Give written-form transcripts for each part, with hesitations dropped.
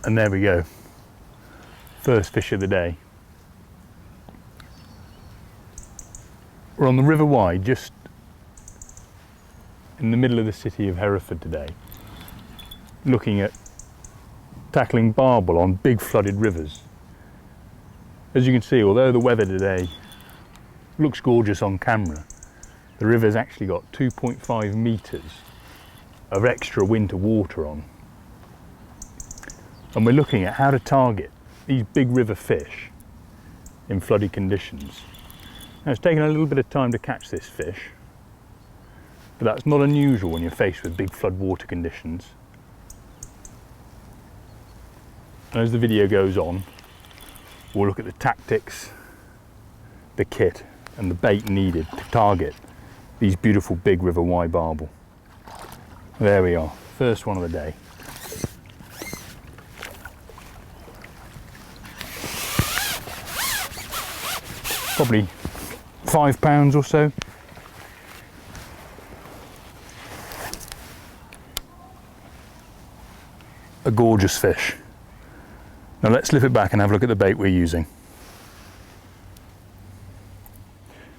And there we go, first fish of the day. We're on the River Wye, just in the middle of the city of Hereford today, looking at tackling barbel on big flooded rivers. As you can see, although the weather today looks gorgeous on camera, the river's actually got 2.5 metres of extra winter water on. And we're looking at how to target these big river fish in flooded conditions. Now, it's taken a little bit of time to catch this fish, but that's not unusual when you're faced with big flood water conditions. And as the video goes on, we'll look at the tactics, the kit and the bait needed to target these beautiful big River Wye barbel. There we are, first one of the day. Probably 5 pounds or so. A gorgeous fish. Now let's lift it back and have a look at the bait we're using.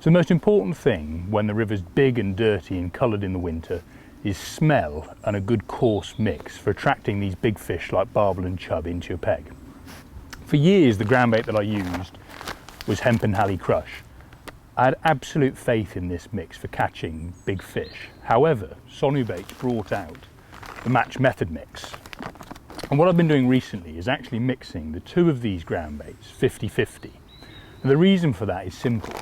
So the most important thing when the river's big and dirty and coloured in the winter is smell and a good coarse mix for attracting these big fish like barbel and chub into your peg. For years the ground bait that I used was hemp and halley crush. I had absolute faith in this mix for catching big fish. However, Sonubaits brought out the match method mix. And what I've been doing recently is actually mixing the two of these ground baits 50-50. And the reason for that is simple.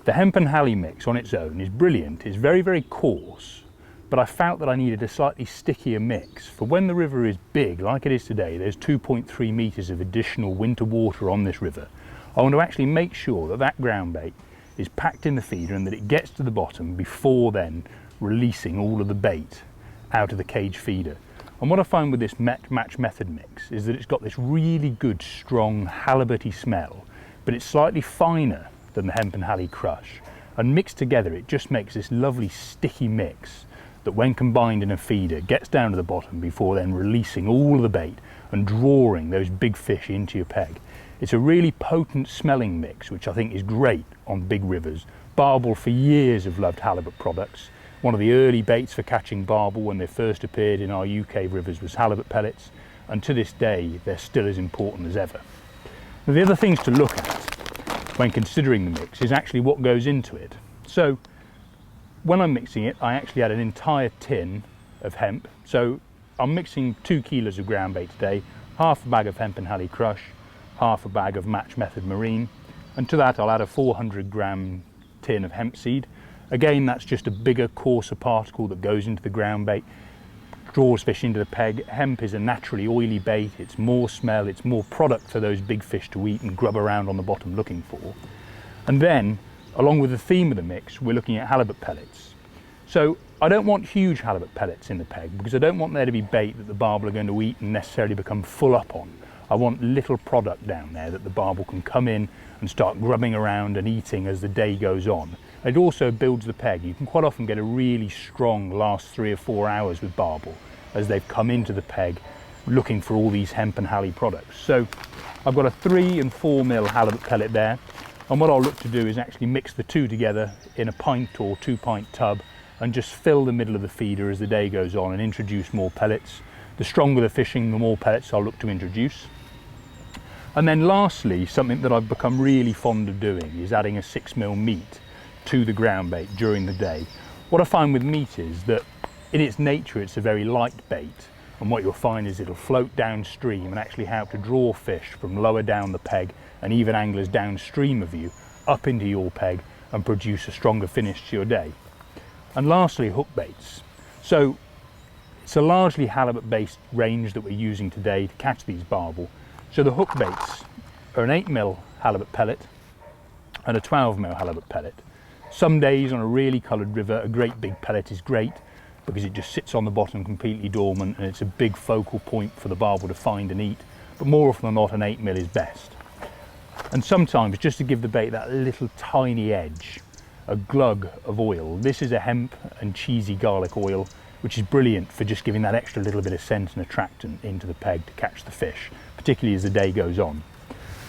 The hemp and halley mix on its own is brilliant, it's very, very coarse, but I felt that I needed a slightly stickier mix for when the river is big, like it is today. There's 2.3 metres of additional winter water on this river. I want to actually make sure that that ground bait is packed in the feeder and that it gets to the bottom before then releasing all of the bait out of the cage feeder. And what I find with this match method mix is that it's got this really good, strong halibut-y smell, but it's slightly finer than the hemp and halley crush. And mixed together, it just makes this lovely sticky mix that when combined in a feeder gets down to the bottom before then releasing all of the bait and drawing those big fish into your peg. It's a really potent smelling mix, which I think is great on big rivers. Barbel for years have loved halibut products. One of the early baits for catching barbel when they first appeared in our UK rivers was halibut pellets, and to this day they're still as important as ever. Now, the other things to look at when considering the mix is actually what goes into it. So when I'm mixing it, I actually add an entire tin of hemp. So I'm mixing 2 kilos of ground bait today, half a bag of hemp and halley crush, half a bag of match method marine, and to that I'll add a 400 gram tin of hemp seed. Again, that's just a bigger, coarser particle that goes into the ground bait, draws fish into the peg. Hemp is a naturally oily bait, it's more smell, it's more product for those big fish to eat and grub around on the bottom looking for. And then, along with the theme of the mix, we're looking at halibut pellets. So I don't want huge halibut pellets in the peg because I don't want there to be bait that the barbel are going to eat and necessarily become full up on. I want little product down there that the barbel can come in and start grubbing around and eating as the day goes on. It also builds the peg. You can quite often get a really strong last 3 or 4 hours with barbel as they've come into the peg looking for all these hemp and halley products. So I've got a 3 and 4 mil halibut pellet there, and what I'll look to do is actually mix the two together in a pint or 2 pint tub and just fill the middle of the feeder as the day goes on and introduce more pellets. The stronger the fishing, the more pellets I'll look to introduce. And then lastly, something that I've become really fond of doing is adding a 6 mil meat to the ground bait during the day. What I find with meat is that in its nature it's a very light bait, and what you'll find is it'll float downstream and actually help to draw fish from lower down the peg and even anglers downstream of you up into your peg and produce a stronger finish to your day. And lastly, hook baits. So it's a largely halibut based range that we're using today to catch these barbel. So the hook baits are an 8 mil halibut pellet and a 12 mil halibut pellet. Some days on a really coloured river, a great big pellet is great because it just sits on the bottom completely dormant and it's a big focal point for the barbel to find and eat. But more often than not, an 8 mil is best. And sometimes, just to give the bait that little tiny edge, a glug of oil. This is a hemp and cheesy garlic oil. which is brilliant for just giving that extra little bit of scent and attractant into the peg to catch the fish, particularly as the day goes on.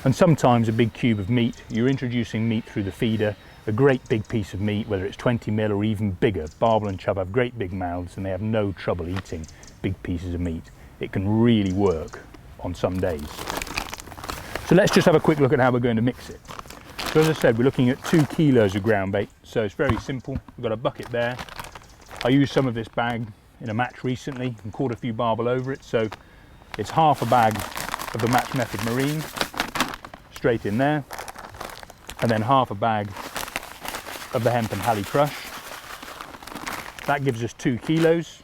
And sometimes a big cube of meat, you're introducing meat through the feeder, a great big piece of meat, whether it's 20 mil or even bigger. Barbel and chub have great big mouths and they have no trouble eating big pieces of meat. It can really work on some days. So let's just have a quick look at how we're going to mix it. So as I said, we're looking at 2 kilos of ground bait, so it's very simple. We've got a bucket there. I used some of this bag in a match recently and caught a few barbel over it, so it's half a bag of the Match Method Marine straight in there, and then half a bag of the Hemp and Halley Crush. That gives us 2 kilos.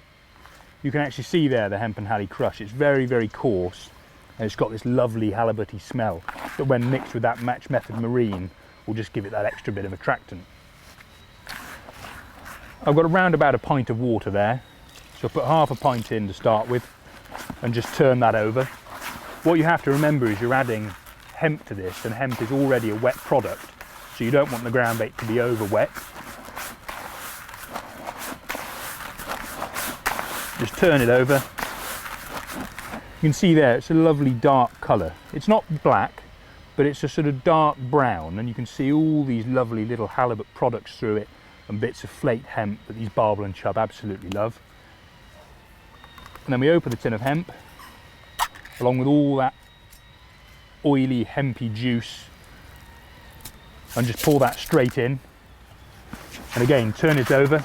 You can actually see there the Hemp and Halley Crush. It's very, very coarse, and it's got this lovely halibutty smell that when mixed with that Match Method Marine will just give it that extra bit of attractant. I've got around about a pint of water there, so I'll put half a pint in to start with and just turn that over. What you have to remember is you're adding hemp to this, and hemp is already a wet product, so you don't want the ground bait to be over wet. Just turn it over. You can see there it's a lovely dark colour. It's not black, but it's a sort of dark brown, and you can see all these lovely little halibut products through it and bits of flake hemp that these barbel and chub absolutely love. And then we open the tin of hemp along with all that oily hempy juice and just pour that straight in, and again turn it over,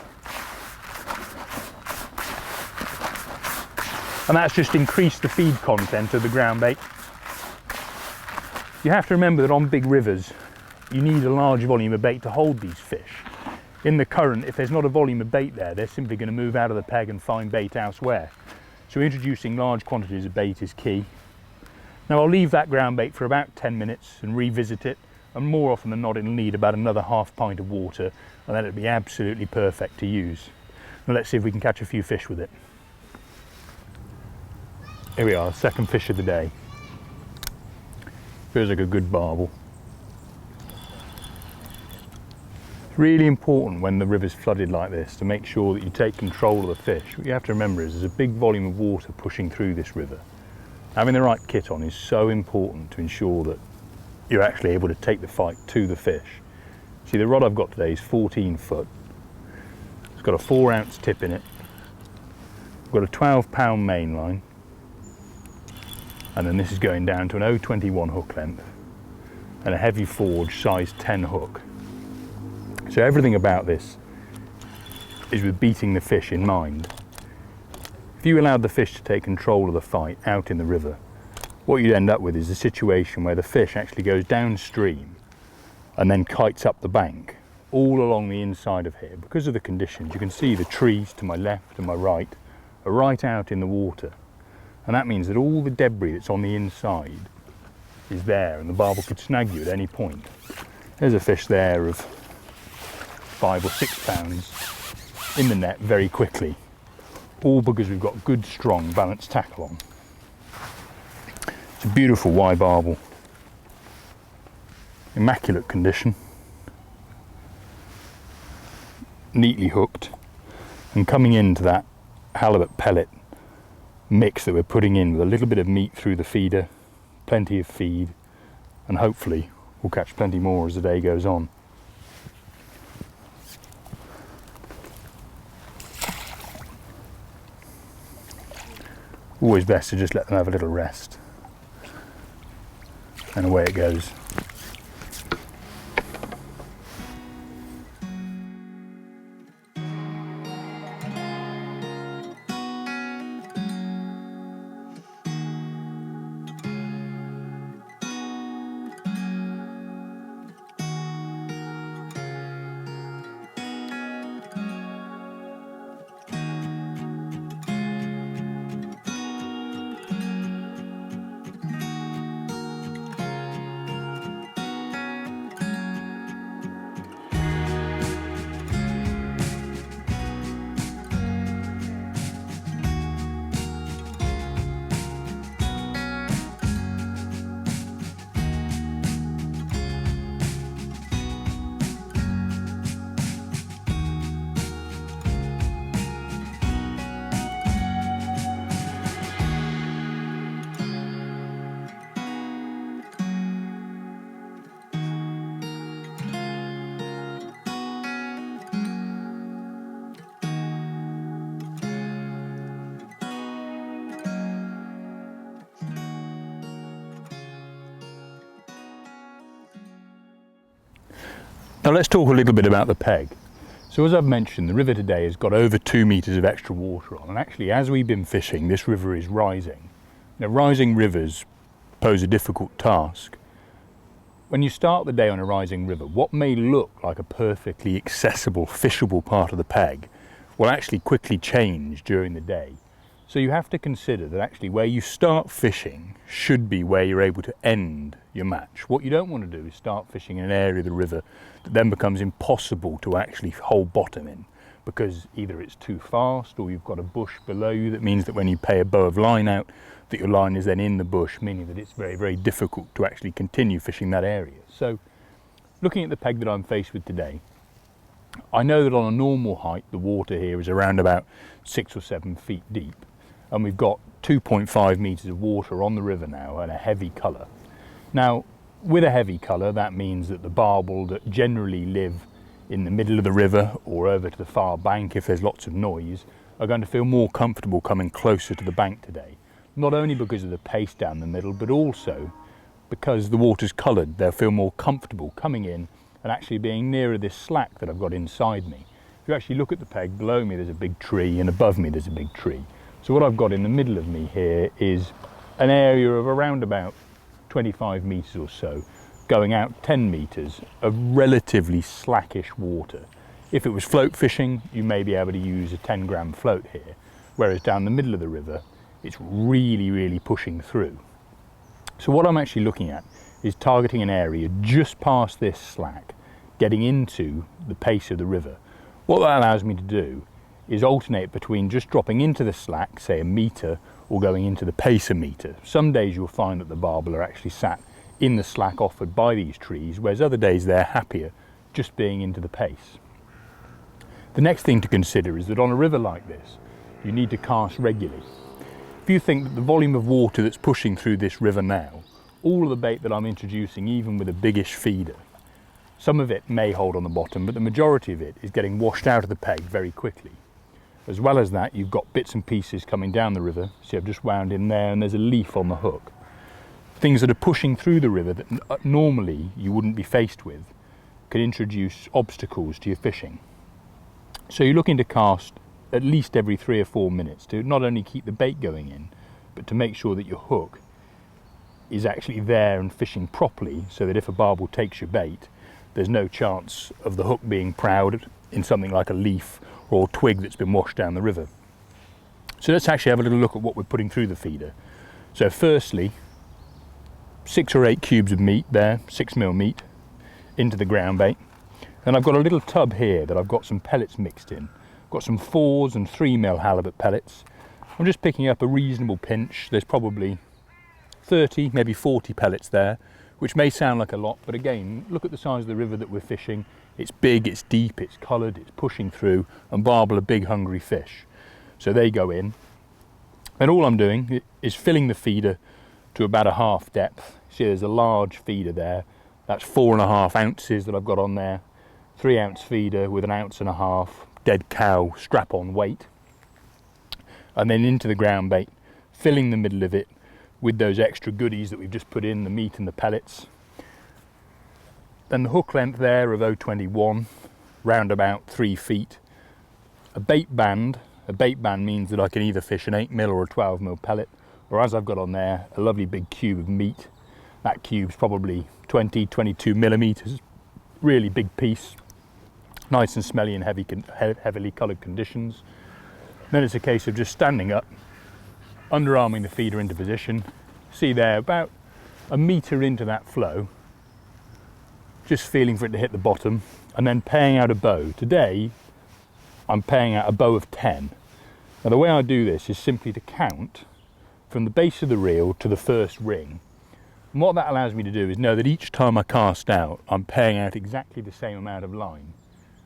and that's just increased the feed content of the ground bait. You have to remember that on big rivers you need a large volume of bait to hold these fish. In the current, if there's not a volume of bait there, they're simply going to move out of the peg and find bait elsewhere. So introducing large quantities of bait is key. Now I'll leave that ground bait for about 10 minutes and revisit it, and more often than not it'll need about another half pint of water, and then it'll be absolutely perfect to use. Now let's see if we can catch a few fish with it. Here we are, second fish of the day. Feels like a good barbel. It's really important when the river's flooded like this to make sure that you take control of the fish. What you have to remember is there's a big volume of water pushing through this river. Having the right kit on is so important to ensure that you're actually able to take the fight to the fish. See, the rod I've got today is 14 foot. It's got a 4-ounce tip in it. I've got a 12-pound main line, and then this is going down to an 0.21 hook length and a heavy forge size 10 hook. So everything about this is with beating the fish in mind. If you allowed the fish to take control of the fight out in the river, what you'd end up with is a situation where the fish actually goes downstream and then kites up the bank all along the inside of here. Because of the conditions, you can see the trees to my left and my right are right out in the water, and that means that all the debris that's on the inside is there, and the barbel could snag you at any point. There's a fish there of 5 or 6 pounds in the net very quickly, all because we've got good strong balanced tackle on. It's a beautiful Wye barbel, immaculate condition, neatly hooked, and coming into that halibut pellet mix that we're putting in with a little bit of meat through the feeder, plenty of feed, and hopefully we'll catch plenty more as the day goes on. Always best to just let them have a little rest, and away it goes. Now let's talk a little bit about the peg. So as I've mentioned, the river today has got over 2 meters of extra water on, and actually as we've been fishing, this river is rising. Now rising rivers pose a difficult task. When you start the day on a rising river, what may look like a perfectly accessible, fishable part of the peg will actually quickly change during the day. So you have to consider that actually where you start fishing should be where you're able to end your match. What you don't want to do is start fishing in an area of the river that then becomes impossible to actually hold bottom in, because either it's too fast or you've got a bush below you that means that when you pay a bow of line out, that your line is then in the bush, meaning that it's very, very difficult to actually continue fishing that area. So looking at the peg that I'm faced with today, I know that on a normal height the water here is around about 6 or 7 feet deep, and we've got 2.5 meters of water on the river now and a heavy colour. Now with a heavy colour, that means that the barbel that generally live in the middle of the river or over to the far bank if there's lots of noise are going to feel more comfortable coming closer to the bank today. Not only because of the pace down the middle, but also because the water's coloured, they'll feel more comfortable coming in and actually being nearer this slack that I've got inside me. If you actually look at the peg, below me there's a big tree and above me there's a big tree. So what I've got in the middle of me here is an area of around about 25 metres or so, going out 10 metres of relatively slackish water. If it was float fishing, you may be able to use a 10-gram float here, whereas down the middle of the river, it's really, really pushing through. So what I'm actually looking at is targeting an area just past this slack, getting into the pace of the river. What that allows me to do is alternate between just dropping into the slack, say a metre, or going into the pace a metre. Some days you'll find that the barbel are actually sat in the slack offered by these trees, whereas other days they're happier just being into the pace. The next thing to consider is that on a river like this, you need to cast regularly. If you think that the volume of water that's pushing through this river now, all of the bait that I'm introducing, even with a biggish feeder, some of it may hold on the bottom, but the majority of it is getting washed out of the peg very quickly. As well as that, you've got bits and pieces coming down the river. See, I've just wound in there and there's a leaf on the hook. Things that are pushing through the river that normally you wouldn't be faced with can introduce obstacles to your fishing. So you're looking to cast at least every 3 or 4 minutes to not only keep the bait going in, but to make sure that your hook is actually there and fishing properly, so that if a barbel takes your bait, there's no chance of the hook being proud in something like a leaf or twig that's been washed down the river. So let's actually have a little look at what we're putting through the feeder. So firstly, 6 or 8 cubes of meat there, 6mm meat, into the ground bait. And I've got a little tub here that I've got some pellets mixed in. I've got some 4s and 3mm halibut pellets. I'm just picking up a reasonable pinch. There's probably 30, maybe 40 pellets there, which may sound like a lot, but again, look at the size of the river that we're fishing. It's big, it's deep, it's coloured, it's pushing through, and barbel are big hungry fish. So they go in. And all I'm doing is filling the feeder to about a half depth. See, there's a large feeder there. That's 4.5 ounces that I've got on there. 3 ounce feeder with 1.5 ounces dead cow strap-on weight. And then into the ground bait, filling the middle of it with those extra goodies that we've just put in, the meat and the pellets. Then the hook length there of 0.21, round about 3 feet. A bait band means that I can either fish an 8mm or a 12mm pellet, or as I've got on there, a lovely big cube of meat. That cube's probably 22 millimeters, really big piece, nice and smelly in heavily coloured conditions. Then it's a case of just standing up, underarming the feeder into position. See there, about a metre into that flow, just feeling for it to hit the bottom, and then paying out a bow. Today, I'm paying out a bow of 10. Now the way I do this is simply to count from the base of the reel to the first ring. And what that allows me to do is know that each time I cast out, I'm paying out exactly the same amount of line.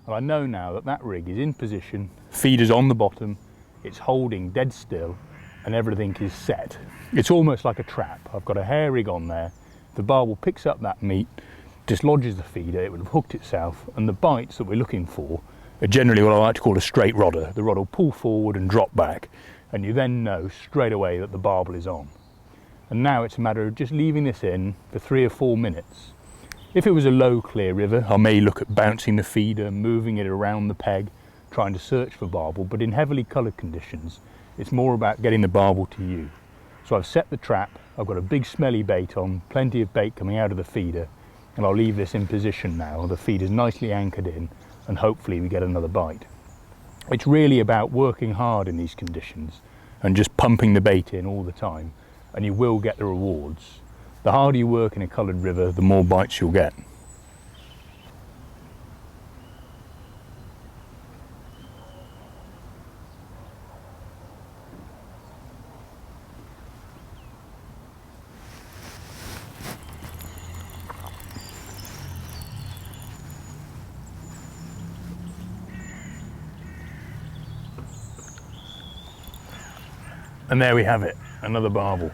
And I know now that that rig is in position, feeder's on the bottom, it's holding dead still, and everything is set. It's almost like a trap. I've got a hair rig on there. The barbel picks up that meat, dislodges the feeder, it would have hooked itself, and the bites that we're looking for are generally what I like to call a straight rodder. The rod will pull forward and drop back, and you then know straight away that the barbel is on. And now it's a matter of just leaving this in for 3 or 4 minutes, If it was a low clear river, I may look at bouncing the feeder, moving it around the peg, trying to search for barbel, but in heavily coloured conditions, it's more about getting the barbel to you. So I've set the trap, I've got a big smelly bait on, plenty of bait coming out of the feeder, and I'll leave this in position now. The feeder's nicely anchored in, and hopefully we get another bite. It's really about working hard in these conditions and just pumping the bait in all the time, and you will get the rewards. The harder you work in a coloured river, the more bites you'll get. And there we have it, another barbel.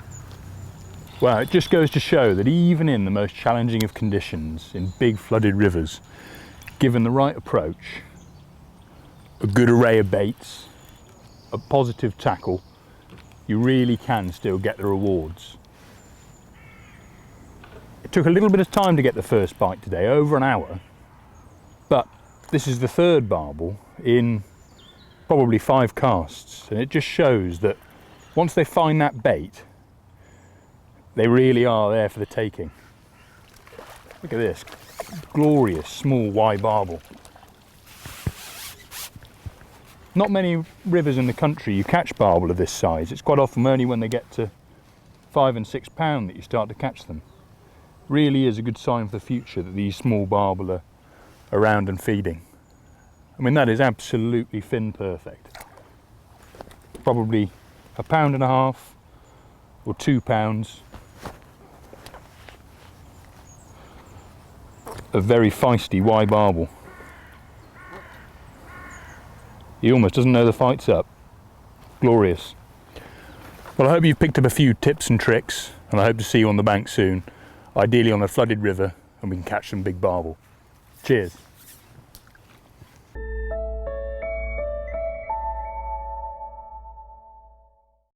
Well, it just goes to show that even in the most challenging of conditions, in big flooded rivers, given the right approach, a good array of baits, a positive tackle, you really can still get the rewards. It took a little bit of time to get the first bite today, over an hour, but this is the third barbel in probably 5 casts, and it just shows that once they find that bait, they really are there for the taking. Look at this, glorious small Wye barbel. Not many rivers in the country you catch barbel of this size. It's quite often only when they get to 5 and 6 pound that you start to catch them. Really is a good sign for the future that these small barbel are around and feeding. I mean, that is absolutely fin perfect. Probably £1.5 pound or £2 of very feisty Wye barbel. He almost doesn't know the fight's up. Glorious. Well, I hope you've picked up a few tips and tricks, and I hope to see you on the bank soon, ideally on a flooded river, and we can catch some big barbel. Cheers.